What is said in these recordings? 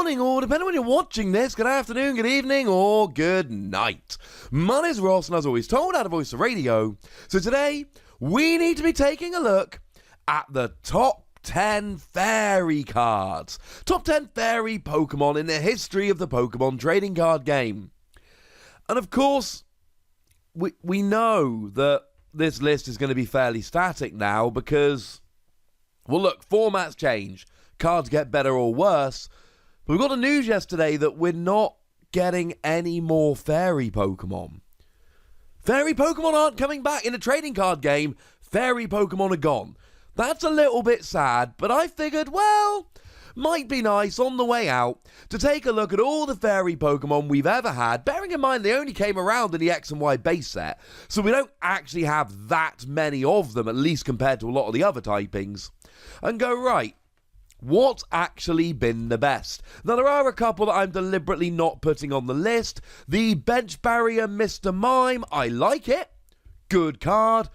morning, or depending on when you're watching this, good afternoon, good evening, or good night. My name's Ross, and as always told, out of Voice-O-Radio. So today, we need to be taking a look at the top 10 fairy cards. Top 10 fairy Pokemon in the history of the Pokemon trading card game. And of course, we know that this list is going to be fairly static now because, well look, formats change. Cards get better or worse. But we got the news yesterday that we're not getting any more fairy Pokemon. Fairy Pokemon aren't coming back in a trading card game. Fairy Pokemon are gone. That's a little bit sad, but I figured, well, might be nice on the way out to take a look at all the fairy Pokemon we've ever had, bearing in mind they only came around in the X and Y base set, so we don't actually have that many of them, at least compared to a lot of the other typings, and go, right, what's actually been the best? Now, there are a couple that I'm deliberately not putting on the list. The Bench Barrier Mr. Mime, I like it. Good card.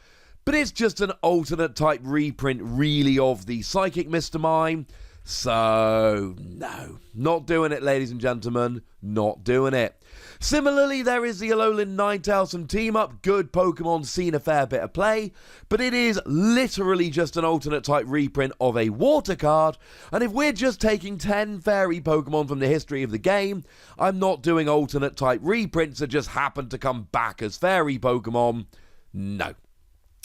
But it's just an alternate type reprint, really, of the Psychic Mr. Mime. So, no. Not doing it, ladies and gentlemen. Not doing it. Similarly, there is the ALOLAN Ninetales from Team Up. Good Pokemon, seen a fair bit of play. But it is literally just an alternate type reprint of a water card. And if we're just taking 10 fairy Pokemon from the history of the game, I'm not doing alternate type reprints that just happen to come back as fairy Pokemon. No.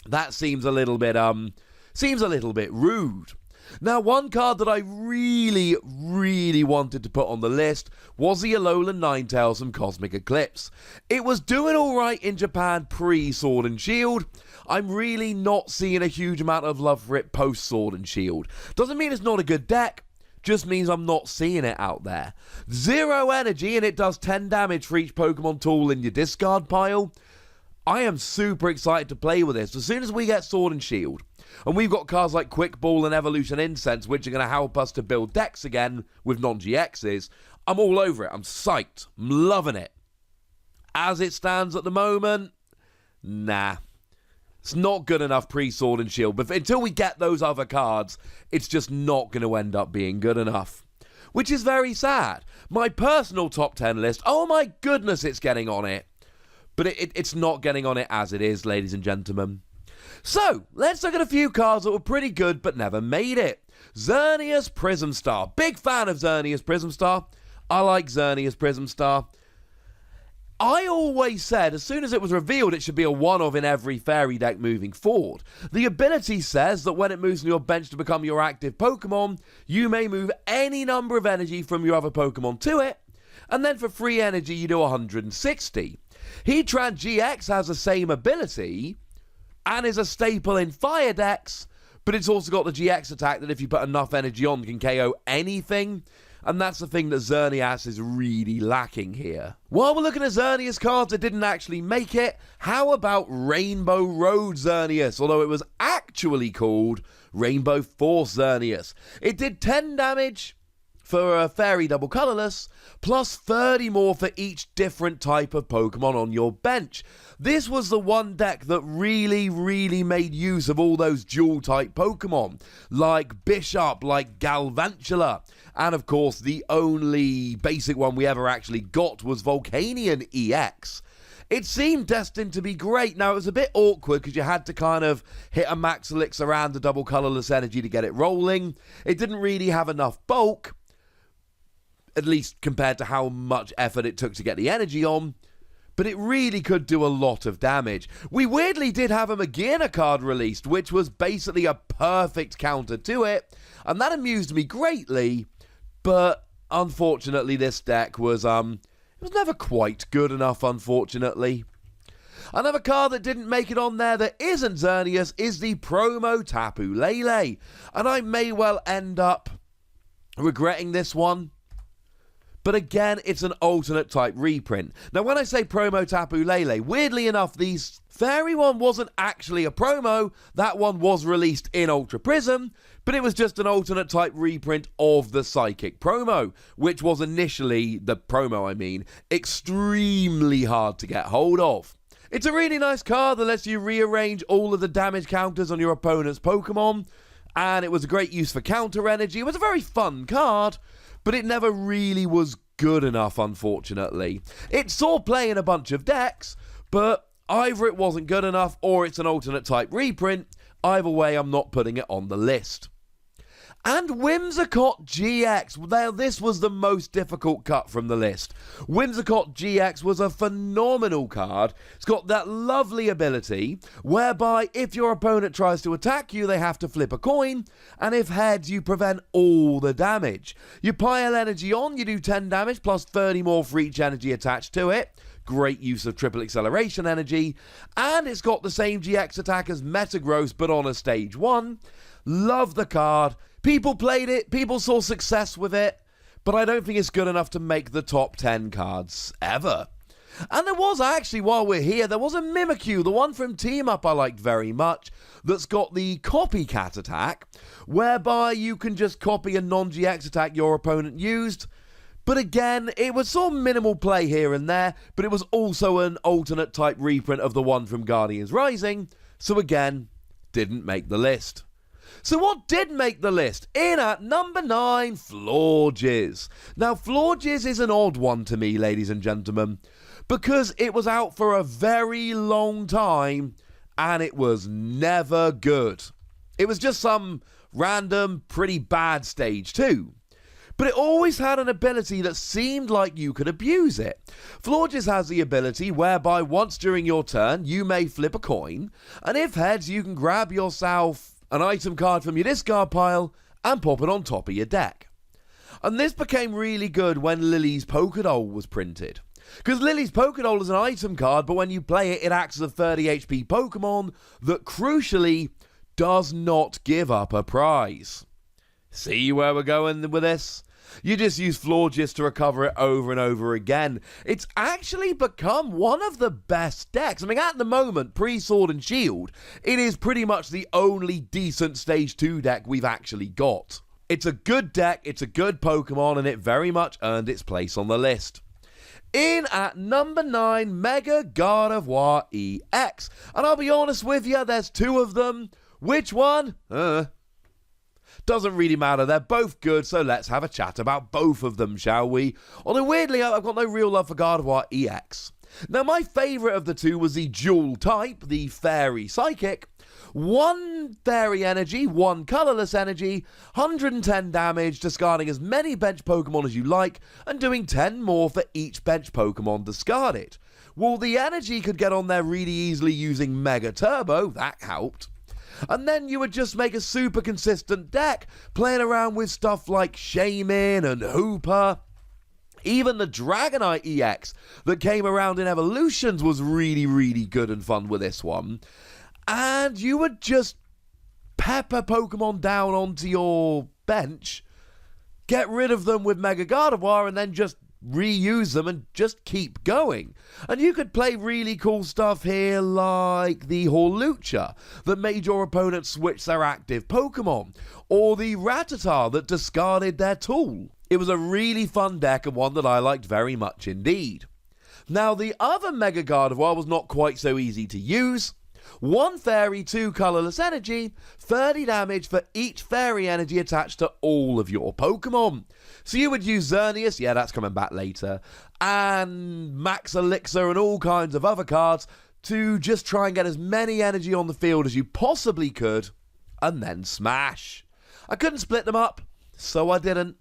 That seems a little bit rude. Now, one card that I really wanted to put on the list was the ALOLAN Ninetales from Cosmic Eclipse. It was doing alright in Japan pre-Sword and Shield. I'm really not seeing a huge amount of love for it post-Sword and Shield. Doesn't mean it's not a good deck, just means I'm not seeing it out there. 0 energy, and it does 10 damage for each Pokemon tool in your discard pile. I am super excited to play with this. As soon as we get Sword and Shield, and we've got cards like Quick Ball and Evolution Incense, which are going to help us to build decks again with non-GXs, I'm all over it. I'm psyched. I'm loving it. As it stands at the moment, nah. It's not good enough pre-Sword and Shield. But until we get those other cards, it's just not going to end up being good enough. Which is very sad. My personal top 10 list, oh my goodness, it's getting on it. But it's not getting on it as it is, ladies and gentlemen. So, let's look at a few cards that were pretty good but never made it. XERNEAS Prism Star. Big fan of XERNEAS Prism Star. I like XERNEAS Prism Star. I always said, as soon as it was revealed, it should be a one-of in every fairy deck moving forward. The ability says that when it moves from your bench to become your active Pokemon, you may move any number of energy from your other Pokemon to it, and then for free energy you do 160. Heatran-GX has the same ability and is a staple in fire decks, but it's also got the GX attack that if you put enough energy on can KO anything, and that's the thing that XERNEAS is really lacking here. While we're looking at XERNEAS cards that didn't actually make it, how about Rainbow Road XERNEAS, although it was actually called Rainbow Force XERNEAS. It did 10 damage for a fairy double colorless, plus 30 more for each different type of Pokemon on your bench. This was the one deck that really made use of all those dual type Pokemon, like Bishop, like Galvantula, and of course the only basic one we ever actually got was Volcanion EX. It seemed destined to be great. Now, it was a bit awkward because you had to kind of hit a max elixir around the double colorless energy to get it rolling. It didn't really have enough bulk, at least compared to how much effort it took to get the energy on, but it really could do a lot of damage. We weirdly did have a Magearna card released, which was basically a perfect counter to it, and that amused me greatly, but unfortunately this deck was, it was never quite good enough, unfortunately. Another card that didn't make it on there that isn't XERNEAS is the promo Tapu Lele, and I may well end up regretting this one. But again, it's an alternate type reprint. Now, when I say promo Tapu Lele, weirdly enough, the fairy one wasn't actually a promo. That one was released in Ultra Prism, but it was just an alternate type reprint of the Psychic promo, which was initially, the promo I mean, extremely hard to get hold of. It's a really nice card that lets you rearrange all of the damage counters on your opponent's Pokemon, and it was a great use for counter energy. It was a very fun card, but it never really was good enough, unfortunately. It saw play in a bunch of decks, but either it wasn't good enough or it's an alternate type reprint. Either way, I'm not putting it on the list. And Whimsicott GX, now this was the most difficult cut from the list. Whimsicott GX was a phenomenal card. It's got that lovely ability whereby if your opponent tries to attack you, they have to flip a coin, and if heads, you prevent all the damage. You pile energy on, you do 10 damage plus 30 more for each energy attached to it. Great use of triple acceleration energy, and it's got the same GX attack as Metagross but on a stage 1. Love the card. People played it, people saw success with it, but I don't think it's good enough to make the top 10 cards ever. And there was actually, while we're here, there was a Mimikyu, the one from Team Up I liked very much, that's got the copycat attack, whereby you can just copy a non-GX attack your opponent used. But again, it was sort of minimal play here and there, but it was also an alternate type reprint of the one from Guardians Rising, so again, didn't make the list. So what did make the list? In at number 9, FLORGES. Now, FLORGES is an odd one to me, ladies and gentlemen, because it was out for a very long time, and it was never good. It was just some random, pretty bad stage 2. But it always had an ability that seemed like you could abuse it. FLORGES has the ability whereby once during your turn, you may flip a coin, and if heads, you can grab yourself an item card from your discard pile and pop it on top of your deck. And this became really good when Lily's Pokédoll was printed. Because Lily's Pokédoll is an item card, but when you play it, it acts as a 30 HP Pokemon that, crucially, does not give up a prize. See where we're going with this? You just use FLORGES to recover it over and over again. It's actually become one of the best decks. I mean, at the moment, pre-Sword and Shield, it is pretty much the only decent Stage 2 deck we've actually got. It's a good deck, it's a good Pokemon, and it very much earned its place on the list. In at number 9, Mega Gardevoir-EX. And I'll be honest with you, there's 2 of them. Which one? Doesn't really matter, they're both good, so let's have a chat about both of them, shall we? Although weirdly, I've got no real love for Gardevoir-EX. Now, my favourite of the 2 was the dual type, the Fairy Psychic. 1 Fairy Energy, 1 Colourless Energy, 110 damage, discarding as many bench Pokemon as you like, and doing 10 more for each bench Pokemon discarded. Well, the energy could get on there really easily using Mega Turbo, that helped. And then you would just make a super consistent deck, playing around with stuff like Shaman and Hooper. Even the Dragonite EX that came around in Evolutions was really, really good and fun with this one. And you would just pepper Pokemon down onto your bench, get rid of them with Mega Gardevoir, and then just reuse them and just keep going. And you could play really cool stuff here like the Hawlucha that made your opponent switch their active Pokemon, or the Rattata that discarded their tool. It was a really fun deck and one that I liked very much indeed. Now, the other Mega Gardevoir was not quite so easy to use. 1 Fairy, 2 Colourless Energy, 30 damage for each Fairy Energy attached to all of your Pokemon. So you would use XERNEAS, yeah, that's coming back later, and Max Elixir and all kinds of other cards to just try and get as many energy on the field as you possibly could, and then smash. I couldn't split them up, so I didn't.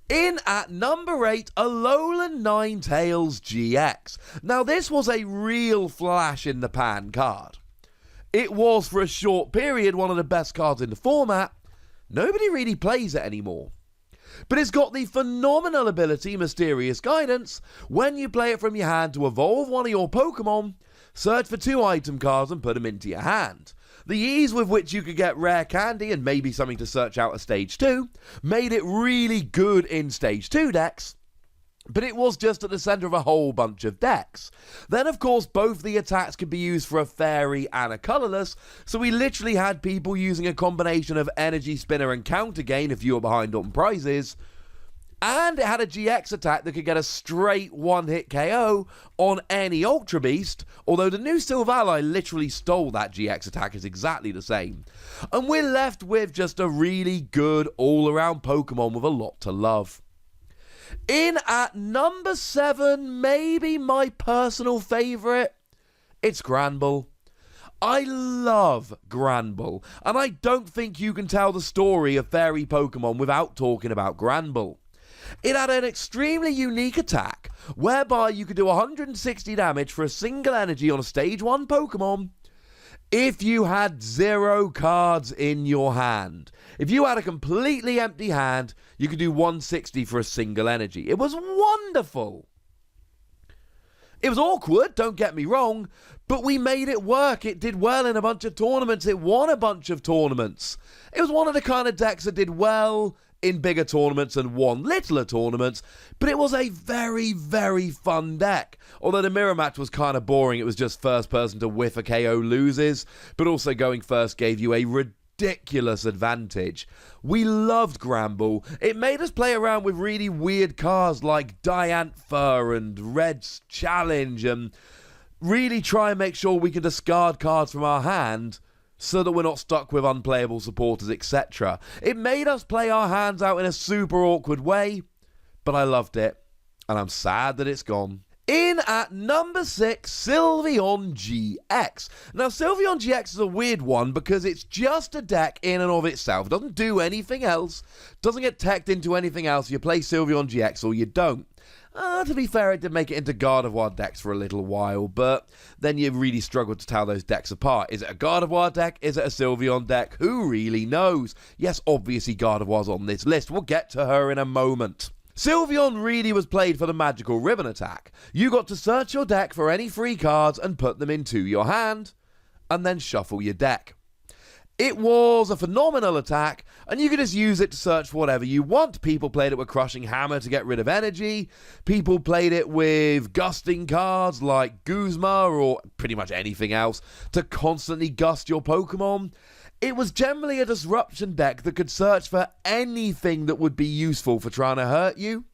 In at number 8, ALOLAN NINETALES-GX. Now, this was a real flash-in-the-pan card. It was, for a short period, one of the best cards in the format. Nobody really plays it anymore. But it's got the phenomenal ability, Mysterious Guidance, when you play it from your hand to evolve one of your Pokemon, search for 2 item cards and put them into your hand. The ease with which you could get rare candy and maybe something to search out at Stage 2 made it really good in Stage 2 decks, but it was just at the centre of a whole bunch of decks. Then, of course, both the attacks could be used for a Fairy and a Colourless, so we literally had people using a combination of Energy Spinner and Counter Gain if you were behind on prizes, and it had a GX attack that could get a straight one-hit KO on any Ultra Beast, although the new Silver Ally literally stole that GX attack, it's exactly the same. And we're left with just a really good all-around Pokemon with a lot to love. In at number 7, maybe my personal favourite, it's Granbull. I love Granbull, and I don't think you can tell the story of fairy Pokemon without talking about Granbull. It had an extremely unique attack, whereby you could do 160 damage for a single energy on a stage 1 Pokemon if you had 0 cards in your hand. If you had a completely empty hand, you could do 160 for a single energy. It was wonderful. It was awkward, don't get me wrong, but we made it work. It did well in a bunch of tournaments. It won a bunch of tournaments. It was one of the kind of decks that did well in bigger tournaments and won littler tournaments, but it was a very, very fun deck. Although the mirror match was kind of boring. It was just first person to whiff a KO loses, but also going first gave you a ridiculous advantage. We loved Granbull. It made us play around with really weird cards like Diantha and Red's Challenge, and really try and make sure we can discard cards from our hand so that we're not stuck with unplayable supporters, etc. It made us play our hands out in a super awkward way, but I loved it, and I'm sad that it's gone. In at number 6, SYLVEON-GX. Now, SYLVEON-GX is a weird one because it's just a deck in and of itself. It doesn't do anything else, doesn't get teched into anything else. You play SYLVEON-GX or you don't. To be fair, it did make it into Gardevoir decks for a little while, but then you really struggled to tell those decks apart. Is it a Gardevoir deck? Is it a Sylveon deck? Who really knows? Yes, obviously Gardevoir's on this list. We'll get to her in a moment. Sylveon really was played for the magical ribbon attack. You got to search your deck for any free cards and put them into your hand, and then shuffle your deck. It was a phenomenal attack, and you could just use it to search for whatever you want. People played it with Crushing Hammer to get rid of energy. People played it with gusting cards like Guzma or pretty much anything else to constantly gust your Pokemon. It was generally a disruption deck that could search for anything that would be useful for trying to hurt you.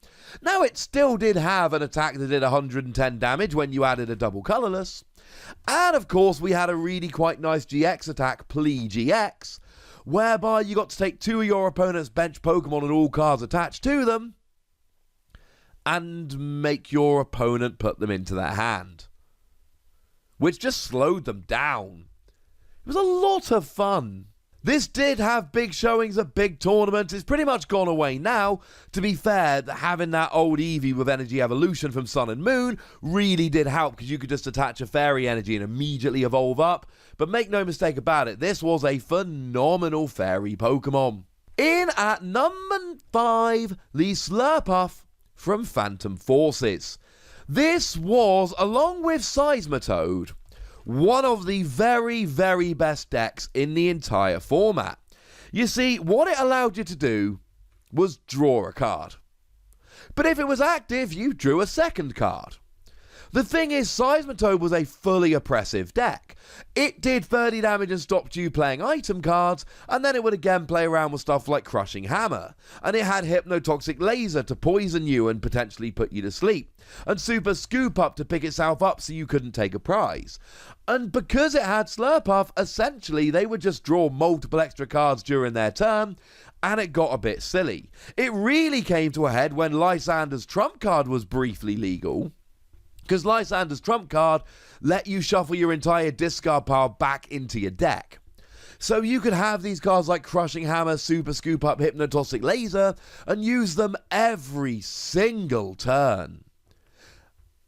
Now, it still did have an attack that did 110 damage when you added a double colourless. And of course, we had a really quite nice GX attack, PTCGRadio, whereby you got to take 2 of your opponent's bench Pokemon and all cards attached to them, and make your opponent put them into their hand, which just slowed them down. It was a lot of fun. This did have big showings at big tournaments. It's pretty much gone away now. To be fair, having that old Eevee with Energy Evolution from Sun and Moon really did help, because you could just attach a Fairy Energy and immediately evolve up. But make no mistake about it, this was a phenomenal Fairy Pokemon. In at number 5, the Slurpuff from Phantom Forces. This was, along with Seismitoad, one of the very, very best decks in the entire format. You see, what it allowed you to do was draw a card. But if it was active, you drew a second card. The thing is, Seismitoad was a fully oppressive deck. It did 30 damage and stopped you playing item cards, and then it would again play around with stuff like Crushing Hammer. And it had Hypnotoxic Laser to poison you and potentially put you to sleep. And Super Scoop Up to pick itself up so you couldn't take a prize. And because it had Slurpuff, essentially they would just draw multiple extra cards during their turn, and it got a bit silly. It really came to a head when Lysander's Trump card was briefly legal, because Lysander's Trump card let you shuffle your entire discard pile back into your deck. So you could have these cards like Crushing Hammer, Super Scoop Up, Hypnotoxic Laser, and use them every single turn.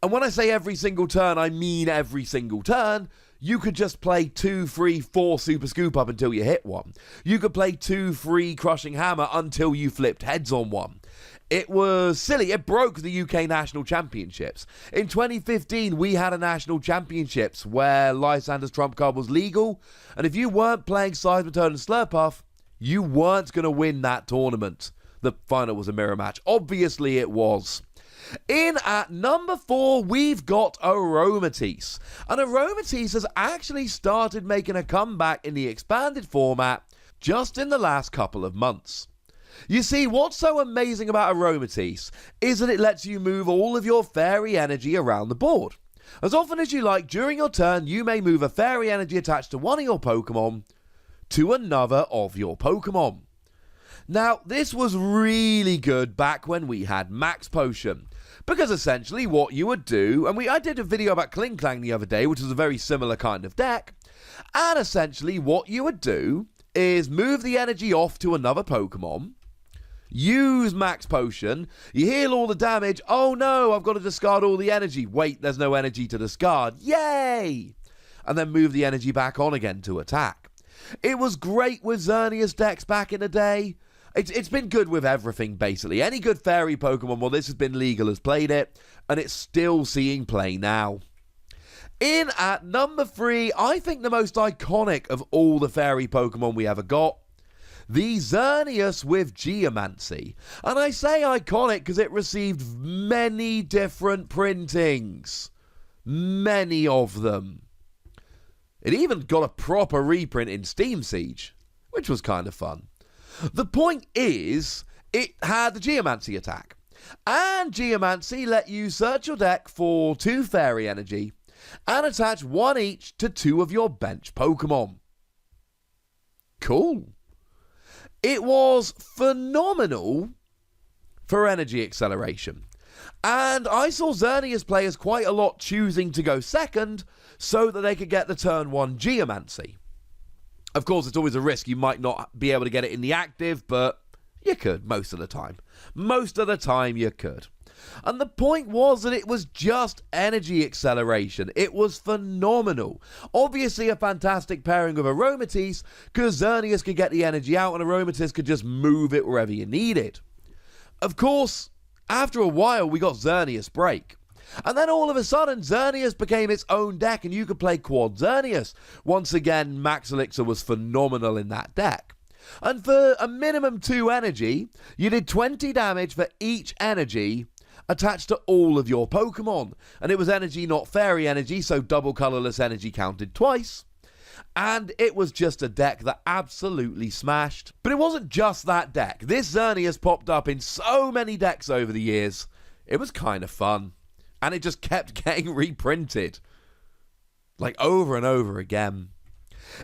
And when I say every single turn, I mean every single turn. You could just play 2, 3, 4 Super Scoop Up until you hit one. You could play 2, 3 Crushing Hammer until you flipped heads on one. It was silly. It broke the UK National Championships. In 2015, we had a National Championships where Lysander's Trump card was legal, and if you weren't playing Seismitoad and Slurpuff, you weren't going to win that tournament. The final was a mirror match. Obviously, it was. In at number 4, we've got AROMATISSE. And AROMATISSE has actually started making a comeback in the expanded format just in the last couple of months. You see, what's so amazing about AROMATISSE is that it lets you move all of your fairy energy around the board. As often as you like, during your turn, you may move a fairy energy attached to one of your Pokemon to another of your Pokemon. Now, this was really good back when we had Max Potion, because essentially what you would do, and I did a video about Kling Klang the other day, which was a very similar kind of deck, and essentially what you would do is move the energy off to another Pokemon, use Max Potion, you heal all the damage, oh no, I've got to discard all the energy, wait, there's no energy to discard, yay! And then move the energy back on again to attack. It was great with XERNEAS decks back in the day. It's been good with everything, basically. Any good fairy Pokemon, well, this has been legal, has played it, and it's still seeing play now. In at number 3, I think the most iconic of all the fairy Pokemon we ever got, the XERNEAS with Geomancy. And I say iconic because it received many different printings. Many of them. It even got a proper reprint in Steam Siege, which was kind of fun. The point is, it had the Geomancy attack. And Geomancy let you search your deck for 2 fairy energy and attach 1 each to 2 of your bench Pokemon. Cool. It was phenomenal for energy acceleration. And I saw XERNEAS players quite a lot choosing to go second so that they could get the turn 1 Geomancy. Of course, it's always a risk. You might not be able to get it in the active, but you could most of the time. Most of the time you could. And the point was that it was just energy acceleration. It was phenomenal. Obviously a fantastic pairing with AROMATISSE, because XERNEAS could get the energy out and AROMATISSE could just move it wherever you needed. Of course, after a while we got XERNEAS Break. And then all of a sudden, XERNEAS became its own deck and you could play Quad XERNEAS. Once again, Max Elixir was phenomenal in that deck. And for a minimum 2 energy, you did 20 damage for each energy attached to all of your Pokemon. And it was energy, not fairy energy, so double colorless energy counted twice. And it was just a deck that absolutely smashed. But it wasn't just that deck. This XERNEAS popped up in so many decks over the years. It was kind of fun. And it just kept getting reprinted. Like over and over again.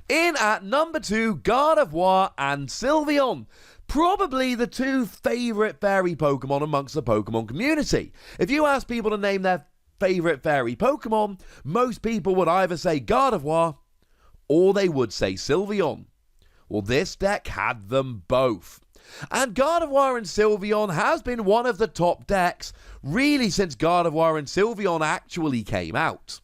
In at number 2, Gardevoir and Sylveon. Probably the 2 favourite fairy Pokemon amongst the Pokemon community. If you ask people to name their favourite fairy Pokemon, most people would either say Gardevoir or they would say Sylveon. Well, this deck had them both. And Gardevoir and Sylveon has been one of the top decks, really since Gardevoir and Sylveon actually came out.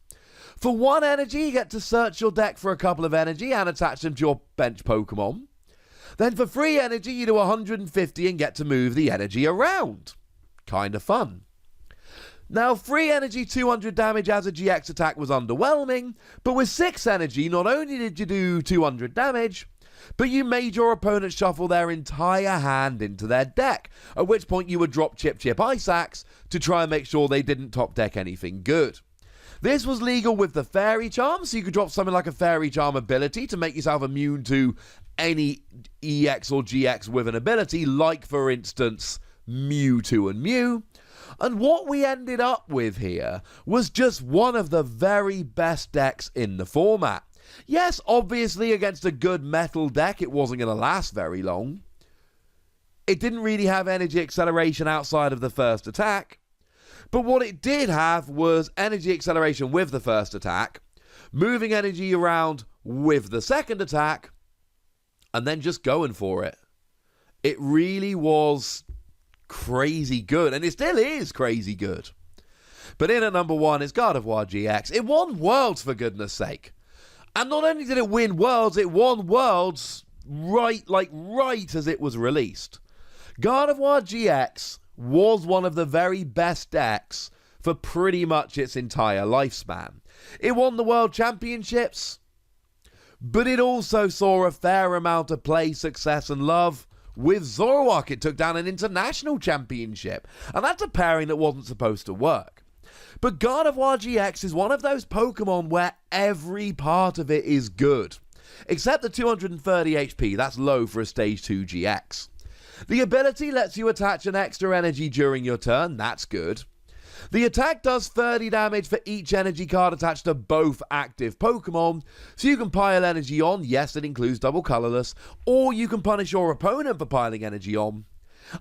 For 1 energy, you get to search your deck for a couple of energy and attach them to your bench Pokemon. Then for 3 energy, you do 150 and get to move the energy around. Kind of fun. Now, 3 energy, 200 damage as a GX attack was underwhelming, but with 6 energy, not only did you do 200 damage, but you made your opponent shuffle their entire hand into their deck, at which point you would drop Chip Chip Ice Axe to try and make sure they didn't top deck anything good. This was legal with the Fairy Charm, so you could drop something like a Fairy Charm ability to make yourself immune to any EX or GX with an ability, like, for instance, Mewtwo and Mew. And what we ended up with here was just one of the very best decks in the format. Yes, obviously against a good metal deck, it wasn't going to last very long. It didn't really have energy acceleration outside of the first attack. But what it did have was energy acceleration with the first attack, moving energy around with the second attack, and then just going for it. It really was crazy good, and it still is crazy good. But in at number 1 is Gardevoir-GX. It won Worlds, for goodness sake. And not only did it win Worlds, it won Worlds right as it was released. Gardevoir-GX was one of the very best decks for pretty much its entire lifespan. It won the World Championships, but it also saw a fair amount of play, success and love. With Zoroark, it took down an international championship, and that's a pairing that wasn't supposed to work. But Gardevoir-GX is one of those Pokemon where every part of it is good. Except the 230 HP, that's low for a Stage 2 GX. The ability lets you attach an extra energy during your turn, that's good. The attack does 30 damage for each energy card attached to both active Pokemon, so you can pile energy on, yes, it includes double colorless, or you can punish your opponent for piling energy on.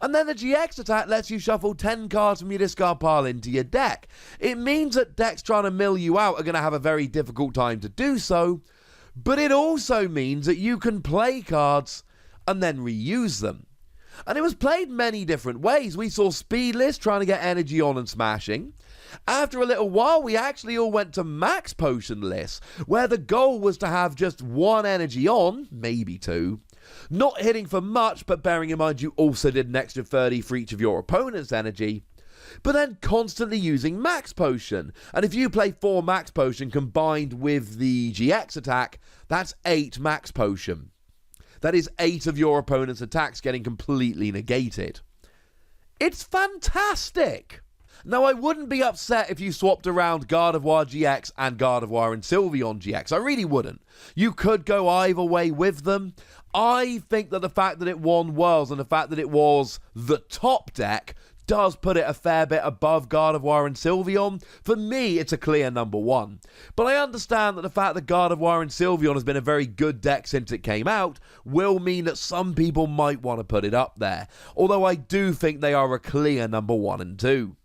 And then the GX attack lets you shuffle 10 cards from your discard pile into your deck. It means that decks trying to mill you out are going to have a very difficult time to do so, but it also means that you can play cards and then reuse them. And it was played many different ways. We saw Speedless trying to get energy on and smashing. After a little while, we actually all went to Max Potionless, where the goal was to have just one energy on, maybe two, not hitting for much, but bearing in mind you also did an extra 30 for each of your opponent's energy, but then constantly using Max Potion. And if you play 4 Max Potion combined with the GX attack, that's 8 Max Potion. That is 8 of your opponent's attacks getting completely negated. It's fantastic! Now, I wouldn't be upset if you swapped around Gardevoir-GX and Gardevoir and SYLVEON-GX. I really wouldn't. You could go either way with them. I think that the fact that it won Worlds and the fact that it was the top deck does put it a fair bit above Gardevoir and Sylveon. For me, it's a clear number 1. But I understand that the fact that Gardevoir and Sylveon has been a very good deck since it came out will mean that some people might want to put it up there. Although I do think they are a clear number 1 and 2.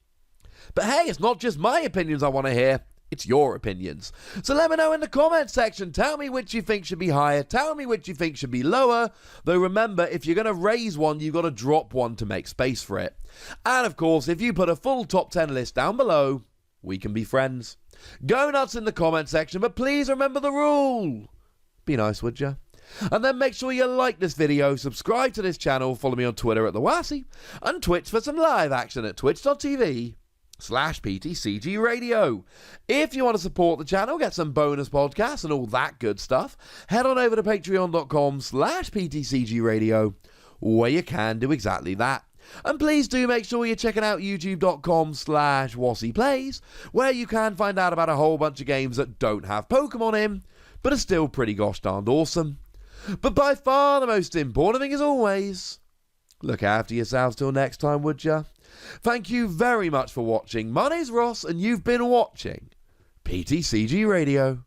But hey, it's not just my opinions I want to hear. It's your opinions. So let me know in the comments section. Tell me which you think should be higher. Tell me which you think should be lower. Though remember, if you're going to raise one, you've got to drop one to make space for it. And of course, if you put a full top 10 list down below, we can be friends. Go nuts in the comment section, but please remember the rule. Be nice, would you? And then make sure you like this video, subscribe to this channel, follow me on Twitter at TheWassy, and Twitch for some live action at twitch.tv/PTCGRadio. If you want to support the channel, get some bonus podcasts and all that good stuff, head on over to patreon.com/PTCGRadio, where you can do exactly that. And please do make sure you're checking out youtube.com/WassyPlays, where you can find out about a whole bunch of games that don't have Pokemon in, but are still pretty gosh darned awesome. But by far the most important thing is always, look after yourselves till next time, would ya? Thank you very much for watching. My name's Ross, and you've been watching PTCG Radio.